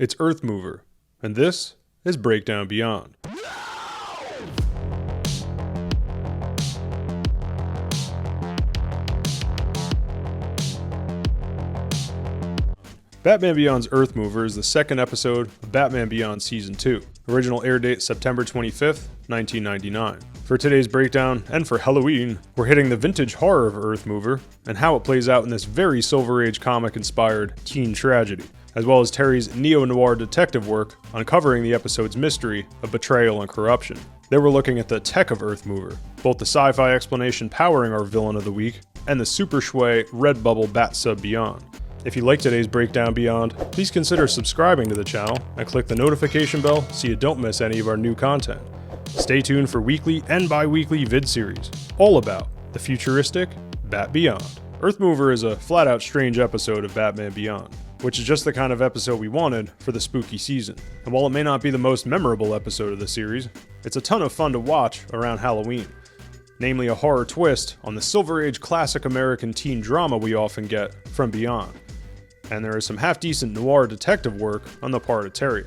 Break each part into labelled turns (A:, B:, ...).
A: It's Earth Mover, and this is Breakdown Beyond. Batman Beyond's Earth Mover is the second episode of Batman Beyond Season 2. Original air date September 25th, 1999. For today's breakdown, and for Halloween, we're hitting the vintage horror of Earth Mover and how it plays out in this very Silver Age comic-inspired teen tragedy, as well as Terry's neo-noir detective work uncovering the episode's mystery of betrayal and corruption. Then we're looking at the tech of Earth Mover, both the sci-fi explanation powering our villain of the week, and the super shway Redbubble Bat Sub Beyond. If you like today's Breakdown Beyond, please consider subscribing to the channel and click the notification bell so you don't miss any of our new content. Stay tuned for weekly and bi-weekly vid series, all about the futuristic Bat Beyond. Earth Mover is a flat-out strange episode of Batman Beyond, which is just the kind of episode we wanted for the spooky season. And while it may not be the most memorable episode of the series, it's a ton of fun to watch around Halloween. Namely a horror twist on the Silver Age classic American teen drama we often get from Beyond. And there is some half-decent noir detective work on the part of Terry.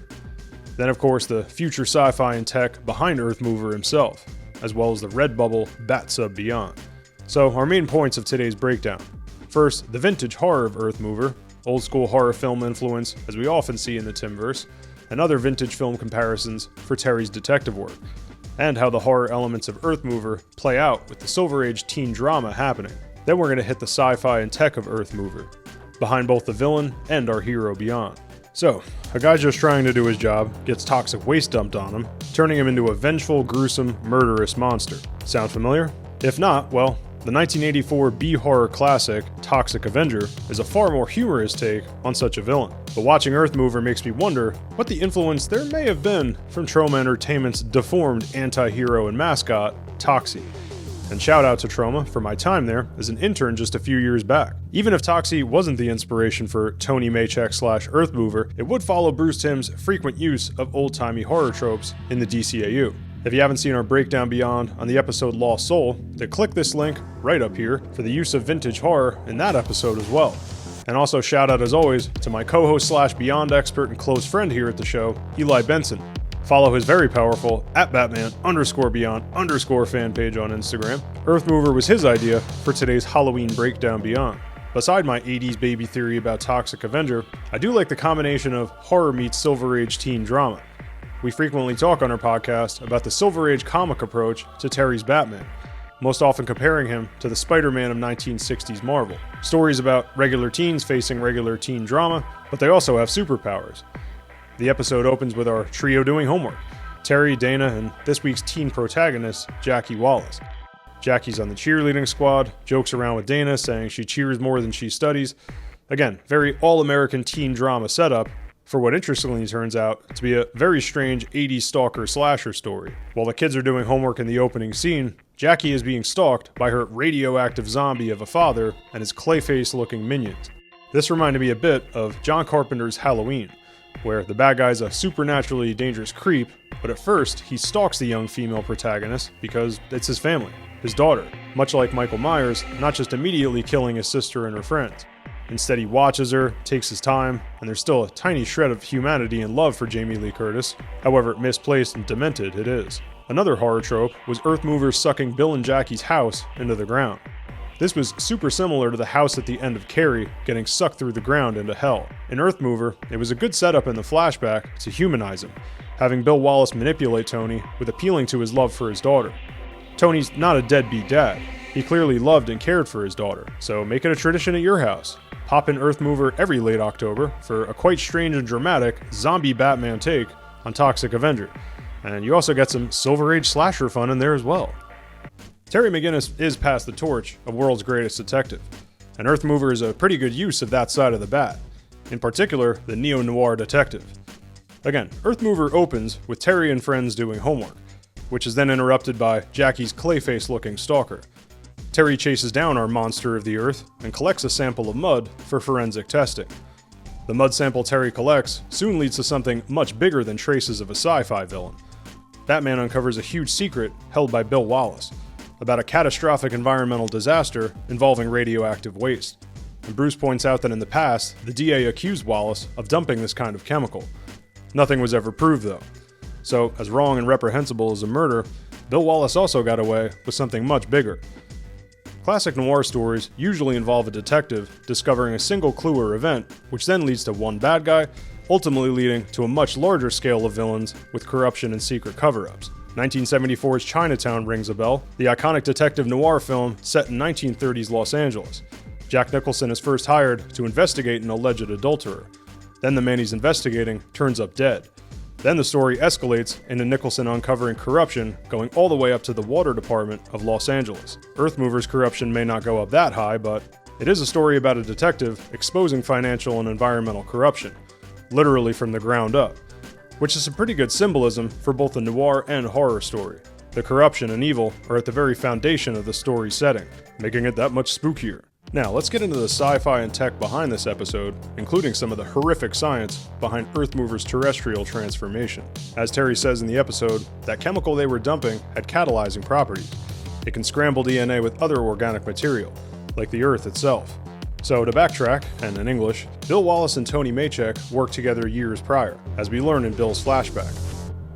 A: Then of course the future sci-fi and tech behind Earth Mover himself, as well as the Redbubble Bat Sub Beyond. So our main points of today's breakdown. First, the vintage horror of Earth Mover, old school horror film influence as we often see in the Timverse, and other vintage film comparisons for Terry's detective work, and how the horror elements of Earth Mover play out with the Silver Age teen drama happening. Then we're going to hit the sci-fi and tech of Earth Mover, behind both the villain and our hero Beyond. So, a guy just trying to do his job gets toxic waste dumped on him, turning him into a vengeful, gruesome, murderous monster. Sound familiar? If not, well, the 1984 B-horror classic, Toxic Avenger, is a far more humorous take on such a villain. But watching Earth Mover makes me wonder what the influence there may have been from Troma Entertainment's deformed anti-hero and mascot, Toxie. And shout out to Troma for my time there as an intern just a few years back. Even if Toxie wasn't the inspiration for Tony Maycheck / Earth Mover, it would follow Bruce Timm's frequent use of old-timey horror tropes in the DCAU. If you haven't seen our Breakdown Beyond on the episode Lost Soul, then click this link right up here for the use of vintage horror in that episode as well. And also shout out as always to my co-host / Beyond expert and close friend here at the show, Eli Benson. Follow his very powerful @Batman_Beyond_ fan page on Instagram. Earth Mover was his idea for today's Halloween Breakdown Beyond. Beside my 80s baby theory about Toxic Avenger, I do like the combination of horror meets Silver Age teen drama. We frequently talk on our podcast about the Silver Age comic approach to Terry's Batman, most often comparing him to the Spider-Man of 1960s Marvel. Stories about regular teens facing regular teen drama, but they also have superpowers. The episode opens with our trio doing homework: Terry, Dana, and this week's teen protagonist, Jackie Wallace. Jackie's on the cheerleading squad, jokes around with Dana, saying she cheers more than she studies. Again, very all-American teen drama setup for what interestingly turns out to be a very strange 80s stalker slasher story. While the kids are doing homework in the opening scene, Jackie is being stalked by her radioactive zombie of a father and his Clayface-looking minions. This reminded me a bit of John Carpenter's Halloween, where the bad guy's a supernaturally dangerous creep, but at first he stalks the young female protagonist because it's his family, his daughter, much like Michael Myers, not just immediately killing his sister and her friends. Instead he watches her, takes his time, and there's still a tiny shred of humanity and love for Jamie Lee Curtis, however misplaced and demented it is. Another horror trope was Earth Mover sucking Bill and Jackie's house into the ground. This was super similar to the house at the end of Carrie getting sucked through the ground into hell. In Earth Mover, it was a good setup in the flashback to humanize him, having Bill Wallace manipulate Tony with appealing to his love for his daughter. Tony's not a deadbeat dad. He clearly loved and cared for his daughter, so make it a tradition at your house. Pop in Earth Mover every late October for a quite strange and dramatic zombie Batman take on Toxic Avenger. And you also get some Silver Age slasher fun in there as well. Terry McGinnis is past the torch of World's Greatest Detective, and Earth Mover is a pretty good use of that side of the bat, in particular the neo-noir detective. Again, Earth Mover opens with Terry and friends doing homework, which is then interrupted by Jackie's Clayface-looking stalker. Terry chases down our monster of the earth and collects a sample of mud for forensic testing. The mud sample Terry collects soon leads to something much bigger than traces of a sci-fi villain. Batman uncovers a huge secret held by Bill Wallace about a catastrophic environmental disaster involving radioactive waste. And Bruce points out that in the past, the DA accused Wallace of dumping this kind of chemical, Nothing was ever proved though. So, as wrong and reprehensible as a murder, Bill Wallace also got away with something much bigger. Classic noir stories usually involve a detective discovering a single clue or event, which then leads to one bad guy, ultimately leading to a much larger scale of villains with corruption and secret cover-ups. 1974's Chinatown rings a bell, the iconic detective noir film set in 1930s Los Angeles. Jack Nicholson is first hired to investigate an alleged adulterer. Then the man he's investigating turns up dead. Then the story escalates into Nicholson uncovering corruption going all the way up to the water department of Los Angeles. Earthmover's corruption may not go up that high, but it is a story about a detective exposing financial and environmental corruption, literally from the ground up, which is some pretty good symbolism for both a noir and horror story. The corruption and evil are at the very foundation of the story's setting, making it that much spookier. Now, let's get into the sci-fi and tech behind this episode, including some of the horrific science behind Earthmover's terrestrial transformation. As Terry says in the episode, that chemical they were dumping had catalyzing properties. It can scramble DNA with other organic material, like the Earth itself. So, to backtrack, and in English, Bill Wallace and Tony Maychek worked together years prior, as we learn in Bill's flashback.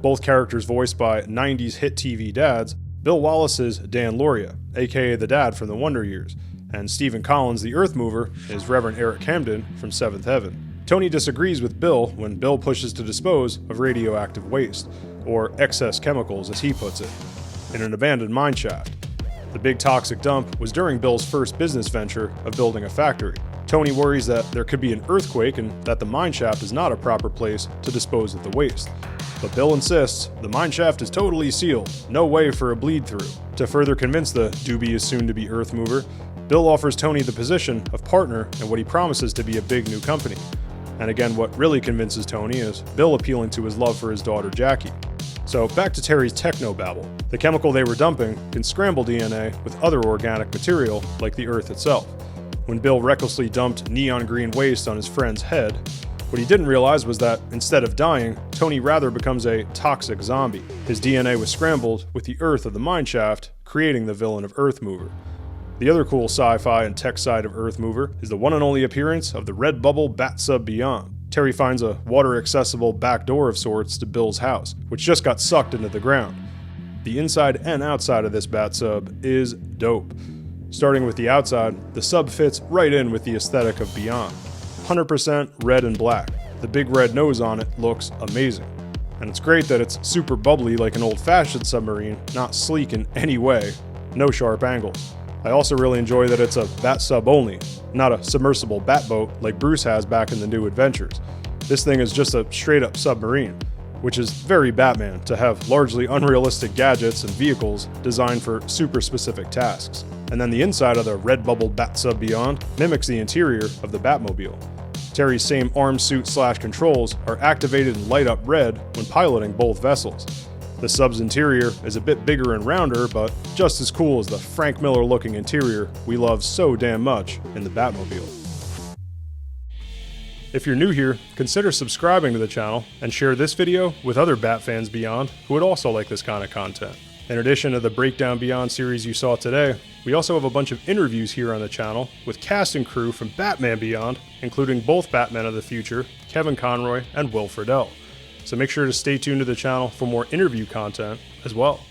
A: Both characters voiced by 90s hit TV dads. Bill Wallace is Dan Lauria, aka the dad from the Wonder Years, and Stephen Collins, the Earthmover, is Reverend Eric Hamden from Seventh Heaven. Tony disagrees with Bill when Bill pushes to dispose of radioactive waste, or excess chemicals as he puts it, in an abandoned mine shaft. The big toxic dump was during Bill's first business venture of building a factory. Tony worries that there could be an earthquake and that the mine shaft is not a proper place to dispose of the waste. But Bill insists the mine shaft is totally sealed, no way for a bleed through. To further convince the dubious soon-to-be Earthmover, Bill offers Tony the position of partner in what he promises to be a big new company. And again, what really convinces Tony is Bill appealing to his love for his daughter Jackie. So back to Terry's technobabble. The chemical they were dumping can scramble DNA with other organic material like the Earth itself. When Bill recklessly dumped neon green waste on his friend's head, what he didn't realize was that instead of dying, Tony rather becomes a toxic zombie. His DNA was scrambled with the Earth of the mine shaft, creating the villain of Earthmover. The other cool sci-fi and tech side of Earthmover is the one and only appearance of the red bubble bat sub beyond. Terry finds a water-accessible back door of sorts to Bill's house, which just got sucked into the ground. The inside and outside of this bat sub is dope. Starting with the outside, the sub fits right in with the aesthetic of Beyond. 100% red and black. The big red nose on it looks amazing. And it's great that it's super bubbly like an old-fashioned submarine, not sleek in any way, no sharp angles. I also really enjoy that it's a bat sub only, not a submersible bat boat like Bruce has back in the New Adventures. This thing is just a straight up submarine, which is very Batman to have largely unrealistic gadgets and vehicles designed for super specific tasks. And then the inside of the red bubble bat sub Beyond mimics the interior of the Batmobile. Terry's same arm suit / controls are activated and light up red when piloting both vessels. The sub's interior is a bit bigger and rounder, but just as cool as the Frank Miller looking interior we love so damn much in the Batmobile. If you're new here, consider subscribing to the channel and share this video with other Bat fans beyond who would also like this kind of content. In addition to the Breakdown Beyond series you saw today, we also have a bunch of interviews here on the channel with cast and crew from Batman Beyond, including both Batmen of the future, Kevin Conroy and Will Friedle. So make sure to stay tuned to the channel for more interview content as well.